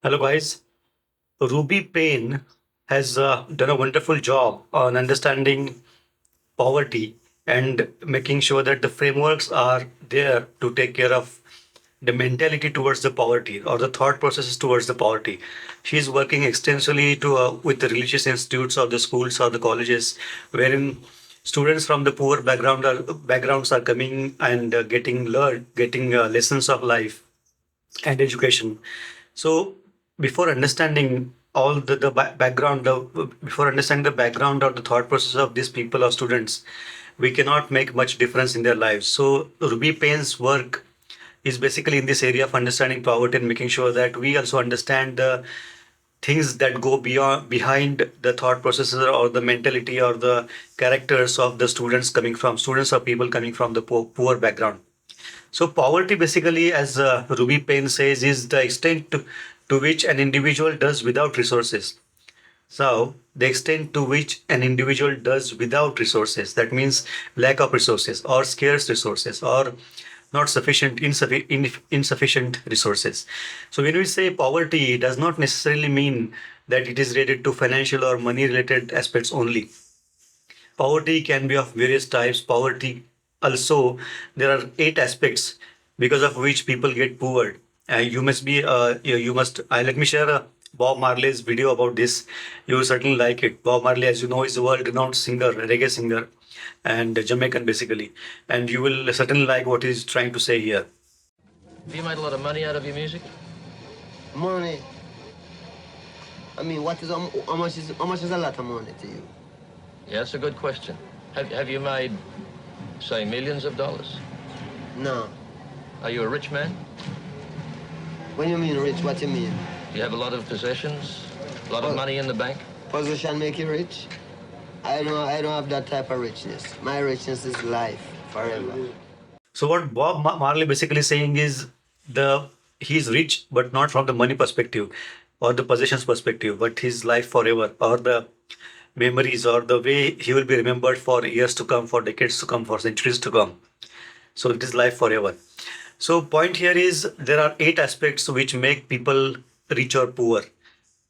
Hello, guys. Ruby Payne has done a wonderful job on understanding poverty and making sure that the frameworks are there to take care of the mentality towards the poverty or the thought processes towards the poverty. She is working extensively with the religious institutes or the schools or the colleges, wherein students from the poor backgrounds are coming and getting lessons of life and education. So before understanding all before understanding the background or the thought process of these people or students, we cannot make much difference in their lives. So Ruby Payne's work is basically in this area of understanding poverty and making sure that we also understand the things that go beyond behind the thought processes or the mentality or the characters of the students or people coming from the poor background. So poverty basically, as Ruby Payne says, is the extent to which an individual does without resources. So the extent to which an individual does without resources, that means lack of resources or scarce resources or not insufficient resources. So when we say poverty, it does not necessarily mean that it is related to financial or money related aspects only. Poverty can be of various types. Poverty also, there are eight aspects because of which people get poor. You must, let me share Bob Marley's video about this. You will certainly like it. Bob Marley, as you know, is a world renowned singer, reggae singer, and Jamaican basically. And you will certainly like what he's trying to say here. Have you made a lot of money out of your music? Money. I mean, how much is a lot of money to you? Yeah, that's a good question. Have you made, say, millions of dollars? No. Are you a rich man? When you mean rich, what you mean? Do you have a lot of possessions? A lot of Oh. money in the bank? Position make you rich? I don't have that type of richness. My richness is life forever. So what Marley basically saying is the he's rich, but not from the money perspective or the possessions perspective, but his life forever or the memories or the way he will be remembered for years to come, for decades to come, for centuries to come. So it is life forever. So point here is there are eight aspects which make people rich or poor.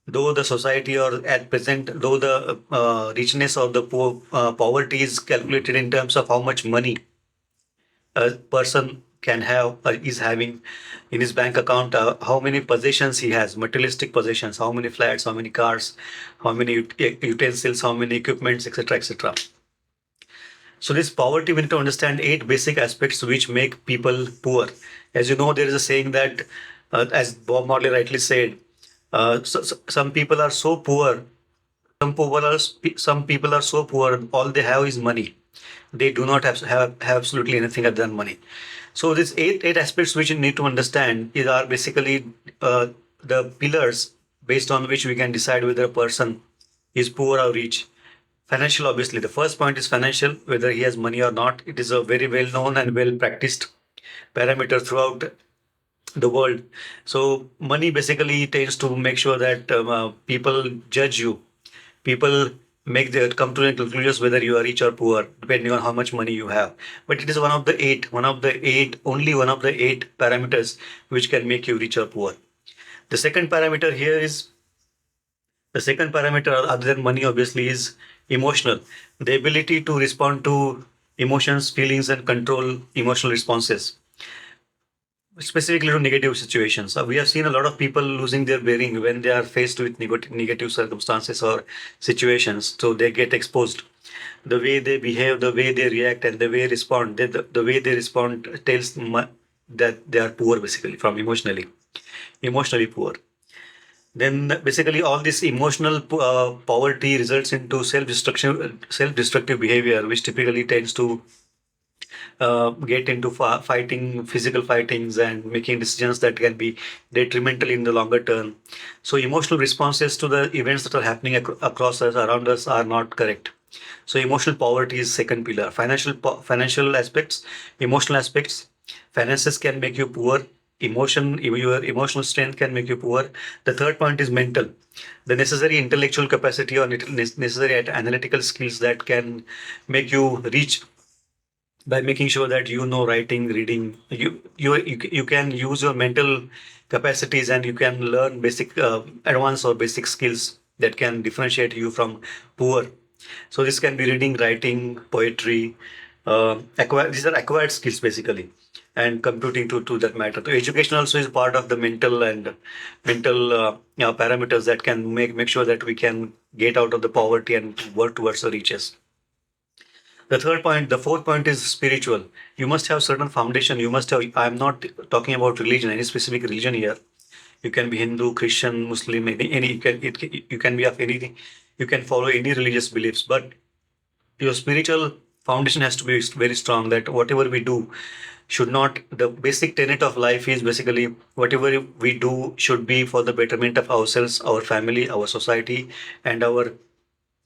Though the society or at present, though the richness of the poverty is calculated in terms of how much money a person can have is having in his bank account, how many possessions he has, materialistic possessions, how many flats, how many cars, how many utensils, how many equipments, etc., etc. So this poverty, we need to understand eight basic aspects which make people poor. As you know, there is a saying that, as Bob Marley rightly said, some people are so poor. Some people are so poor. All they have is money. They do not have absolutely anything other than money. So these eight aspects which you need to understand is are basically the pillars based on which we can decide whether a person is poor or rich. Financial, obviously, the first point is financial, whether he has money or not. It is a very well known and well practiced parameter throughout the world. So money basically tends to make sure that people judge you. People make their come to the conclusions whether you are rich or poor depending on how much money you have. But it is only one of the eight parameters which can make you rich or poor. The second parameter here is the second parameter other than money obviously is emotional. The ability to respond to emotions, feelings, and control emotional responses specifically to negative situations. We have seen a lot of people losing their bearing when they are faced with negative circumstances or situations. So they get exposed. The way they behave, the way they react, and the way respond, the way they respond tells that they are poor, basically, from emotionally poor. Then basically all this emotional poverty results into self-destructive behavior, which typically tends to get into fighting, physical fightings, and making decisions that can be detrimental in the longer term. So emotional responses to the events that are happening across us, around us, are not correct. So emotional poverty is second pillar. Financial aspects, emotional aspects. Finances can make you poor. Your emotional strength can make you poor. The third point is mental. The necessary intellectual capacity or necessary analytical skills that can make you reach by making sure that you know writing, reading. You can use your mental capacities, and you can learn basic, advanced or basic skills that can differentiate you from poor. So this can be reading, writing, poetry. These are acquired skills basically, and computing to that matter. So education also is part of the mental parameters that can make sure that we can get out of the poverty and work towards the riches. The fourth point is spiritual. You must have certain foundation. You must have. I'm not talking about religion, any specific religion here. You can be Hindu, Christian, Muslim, any you can be of anything. You can follow any religious beliefs, but your spiritual foundation has to be very strong. That whatever we do should not. The basic tenet of life is basically whatever we do should be for the betterment of ourselves, our family, our society, and our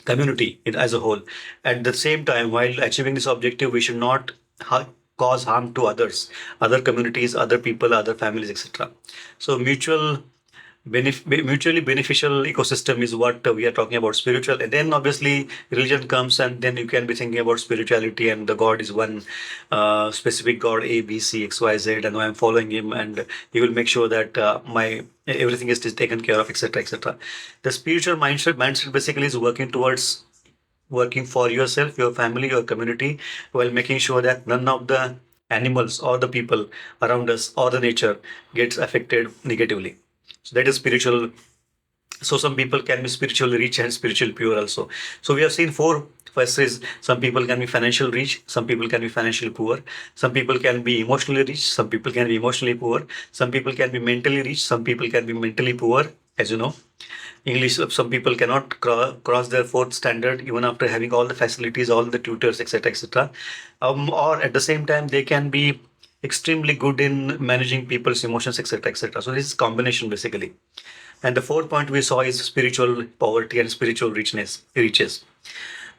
community as a whole. At the same time, while achieving this objective, we should not cause harm to others, other communities, other people, other families, etc. So mutually beneficial ecosystem is what we are talking about spiritual. And then obviously religion comes, and then you can be thinking about spirituality, and the god is one specific god, A, B, C, X, Y, Z, and I'm following him, and he will make sure that my everything is taken care of, etc., etc. The spiritual mindset basically is working for yourself, your family, your community, while making sure that none of the animals or the people around us or the nature gets affected negatively. So that is spiritual. So some people can be spiritually rich and spiritually pure also. So we have seen four. First is some people can be financially rich, some people can be financially poor, some people can be emotionally rich, some people can be emotionally poor, some people can be mentally rich, some people can be mentally poor. As you know, English, some people cannot cross their fourth standard even after having all the facilities, all the tutors, etc., etc. Or at the same time, they can be extremely good in managing people's emotions, etc., etc. So this is combination basically. And the fourth point we saw is spiritual poverty and spiritual riches.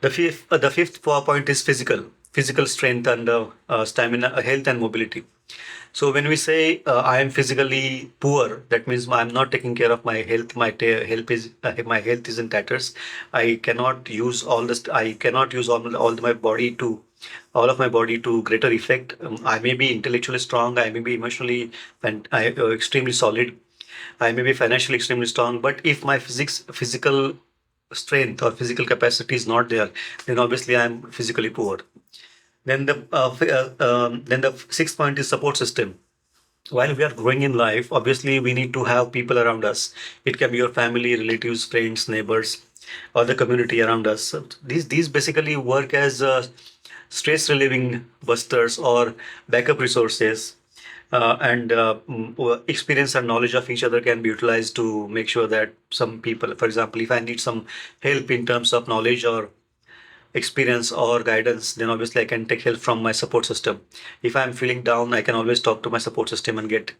The fifth point is physical strength and stamina, health and mobility. So when we say I am physically poor, that means I'm not taking care of my health. My health is in tatters. I cannot use I cannot use all of my body to greater effect. I may be intellectually strong. I may be emotionally extremely solid. I may be financially extremely strong. But if my physical strength or physical capacity is not there, then obviously I'm physically poor. Then the sixth point is support system. While we are growing in life, obviously we need to have people around us. It can be your family, relatives, friends, neighbors, or the community around us. So these basically work as stress relieving busters or backup resources. And experience and knowledge of each other can be utilized to make sure that some people, for example, if I need some help in terms of knowledge or experience or guidance, then obviously I can take help from my support system. If I'm feeling down, I can always talk to my support system and get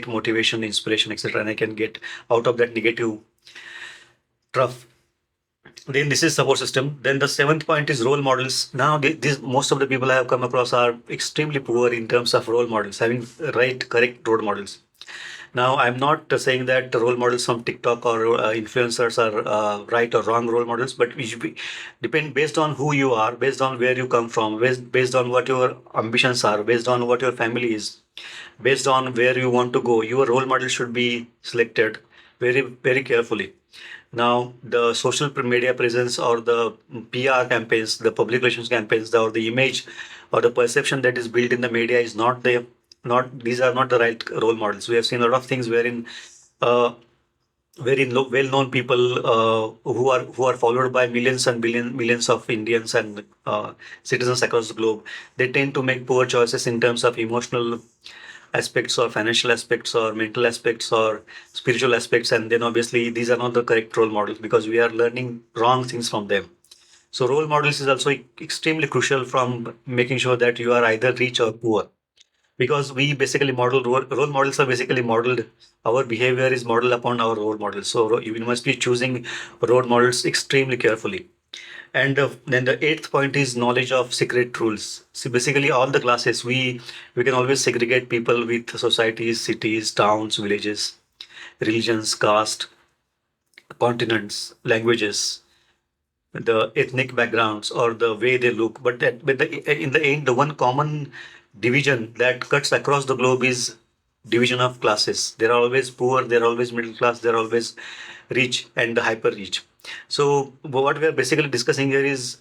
motivation, inspiration, etc. And I can get out of that negative trough. Then this is support system. Then the seventh point is role models. Now, this most of the people I have come across are extremely poor in terms of role models, having correct role models. Now, I'm not saying that the role models from TikTok or influencers are right or wrong role models, but we should depend based on who you are, based on where you come from, based on what your ambitions are, based on what your family is, based on where you want to go. Your role model should be selected very, very carefully. Now, the social media presence or the PR campaigns, the public relations campaigns, or the image or the perception that is built in the media is not these are not the right role models. We have seen a lot of things wherein uh, well-known people who are followed by millions of Indians and citizens across the globe, they tend to make poor choices in terms of emotional aspects or financial aspects or mental aspects or spiritual aspects, and then obviously these are not the correct role models because we are learning wrong things from them. So role models is also extremely crucial from making sure that you are either rich or poor, because we basically model role models are basically modeled. Our behavior is modeled upon our role models. So you must be choosing role models extremely carefully. And then the eighth point is knowledge of secret rules. So basically, all the classes we can always segregate people with societies, cities, towns, villages, religions, caste, continents, languages, the ethnic backgrounds, or the way they look. But in the end, the one common division that cuts across the globe is division of classes. There are always poor, there are always middle class, there are always rich and the hyper rich. So what we are basically discussing here is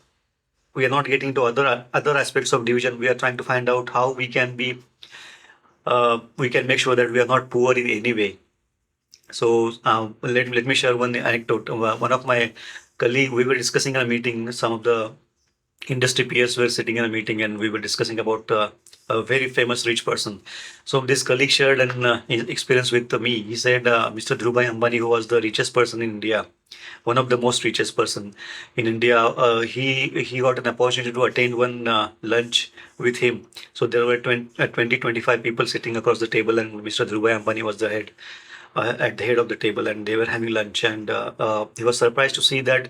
we are not getting to other aspects of division. We are trying to find out how we can make sure that we are not poor in any way. So let me share one anecdote. One of my colleague, we were discussing in a meeting. Some of the industry peers were sitting in a meeting, and we were discussing about a very famous rich person. So this colleague shared an experience with me. He said, Mr. Dhirubhai Ambani, who was the richest person in India, one of the most richest person in India, he got an opportunity to attend one lunch with him. So there were 25 people sitting across the table, and Mr. Dhirubhai Ambani was the head at the head of the table, and they were having lunch. And he was surprised to see that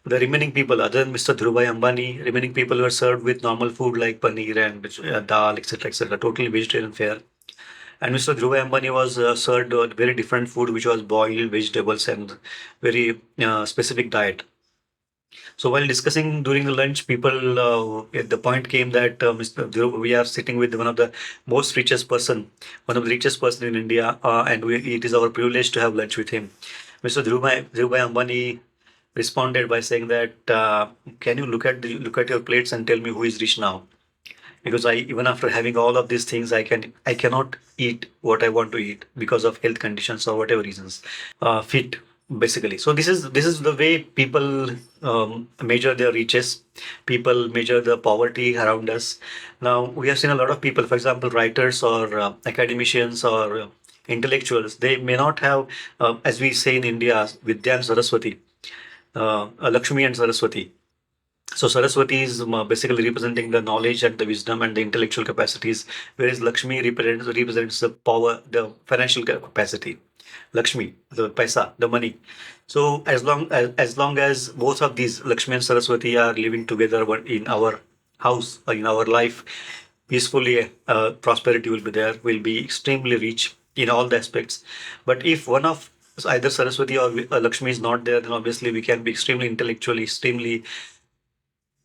the remaining people, other than Mr. Dhirubhai Ambani, remaining people were served with normal food like paneer and dal, etc., etc., totally vegetarian fare. And Mr. Dhirubhai Ambani was served a very different food, which was boiled vegetables and very specific diet. So while discussing during the lunch, people the point came that Mr. We are sitting with one of the most richest person, one of the richest person in India, and it is our privilege to have lunch with him. Mr. Dhirubhai Ambani responded by saying that, "Can you look at your plates and tell me who is rich now? Because I, even after having all of these things, I cannot eat what I want to eat because of health conditions or whatever reasons, fit basically. So this is the way people measure their riches. People measure the poverty around us. Now we have seen a lot of people, for example, writers or academicians or intellectuals. They may not have, as we say in India, Vidya and Saraswati, Lakshmi and Saraswati. So Saraswati is basically representing the knowledge and the wisdom and the intellectual capacities, whereas Lakshmi represents the power, the financial capacity. Lakshmi, the paisa, the money. So as long as both of these Lakshmi and Saraswati are living together in our house or in our life peacefully, prosperity will be there. We'll be extremely rich in all the aspects. But if one of either Saraswati or Lakshmi is not there, then obviously we can be extremely intellectually, extremely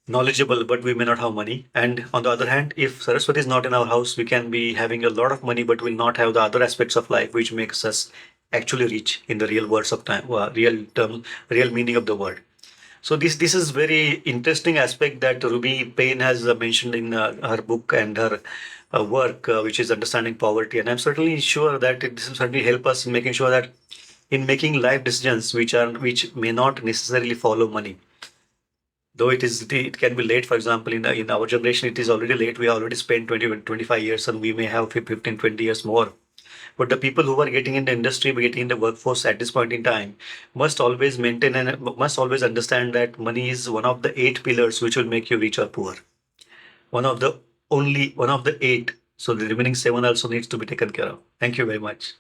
knowledgeable, but we may not have money. And on the other hand, if Saraswati is not in our house, we can be having a lot of money, but will not have the other aspects of life, which makes us actually rich in the real words of time, real term, real meaning of the word. So this is very interesting aspect that Ruby Payne has mentioned in her book and her work, which is understanding poverty. And I'm certainly sure that this will certainly help us in making sure that in making life decisions which may not necessarily follow money, though it can be late. For example, in our generation it is already late. We already spent 25 years, and we may have 15 20 years more. But the people who are getting in the industry, getting in the workforce at this point in time, must always maintain and must always understand that money is one of the 8 pillars which will make you rich or poor. One of the eight. So the remaining 7 also needs to be taken care of. Thank you very much.